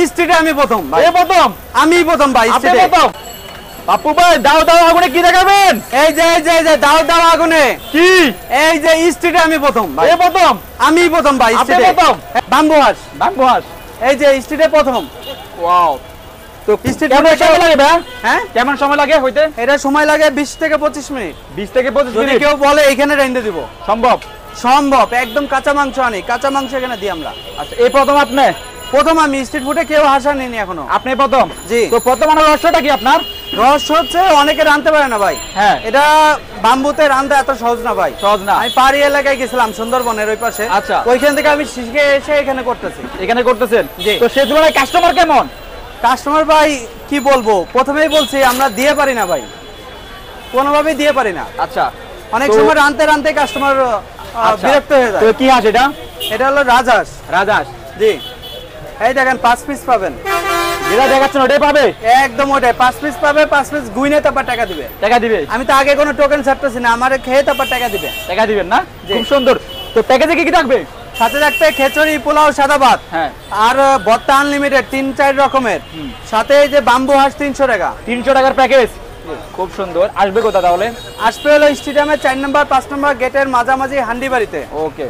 স্ট্রিটে আমি প্রথম ভাই। এই প্রথম? আমি প্রথম ভাই আপনি স্ট্রিটে। প্রথম? বাপু ভাই দাও দাও আগুনে কি দেখাবেন? এই যে দাও দাও আগুনে। কি? এই যে স্ট্রিটে আমি প্রথম ভাই। এই প্রথম? আমি প্রথম ভাই আপনি স্ট্রিটে। প্রথম? বাম্বু হাঁস। বাম্বু হাঁস। এই যে স্ট্রিটে প্রথম। ওয়াও। তো স্ট্রিট কেমন সময় লাগে ভাই? হ্যাঁ কেমন সময় লাগে হইতে? এটা সময় লাগে 20 থেকে 25 মিনিট। 20 থেকে 25 যদি মিনিট কেউ বলে এখানে রেঁধে দিব সম্ভব? সম্ভব। একদম কাঁচা মাংস আনি, কাঁচা মাংস এখানে দিই আমরা। আচ্ছা এই প্রথম আপনি? প্রথম আমি স্ট্রিট ফুডে কেউ হাসা নেই এখনো। আপনি প্রথম? জি। তো প্রথম আনার রহস্যটা কি আপনার? রহস্য হচ্ছে অনেকে রাঁধতে পারে না ভাই। হ্যাঁ। এটা বাম্বুতে রাঁধতে এত সহজ না ভাই। সহজ না। আমি পাহাড়ি এলাকায় গেছিলাম সুন্দরবনের ওই পাশে। আচ্ছা। ওইখান থেকে আমি শিখে এসে এখানে করতেছি। এখানে করতেছেন? জি। তো সেই তুলনায় কাস্টমার কেমন? কাস্টমার ভাই কি বলবো, প্রথমেই বলছি আমরা দিয়ে পারি না ভাই, কোনোভাবেই দিয়ে পারি না। আচ্ছা। অনেক তো- সময় রাঁধতে কাস্টমার আচ্ছা। বিরক্ত হয়ে যায়। তো কি হাঁস এটা? এটা হলো রাজহাঁস। রাজহাঁস। জি। এই দেখেন 5 পিস পাবেন। যেটা দেখাচ্ছেন ওটাই পাবে? একদম ওটাই 5 পিস পাবে। 5 পিস গুইনে তারপর টাকা দিবে। টাকা দিবে? আমি তো আগে কোনো টোকেন ছাড়তেছি না, আমারে খেয়ে তারপর টাকা দিবে। টাকা দিবেন না? জি। খুব সুন্দর। তো প্যাকেজে কি কি থাকবে? সাথে থাকতে খিচুড়ি, পোলাও, সাদা ভাত। হ্যাঁ। আর ভর্তা আনলিমিটেড 3-4 রকমের। সাথে এই যে বাম্বু হাঁস 300 টাকা। 300 টাকার প্যাকেজ। খুব সুন্দর। আসবে কোথা তাহলে? আসবে হলো স্টেডিয়ামের 4 নম্বর 5 নম্বর গেটের মাঝামাঝি হান্ডি বাড়িতে। ওকে।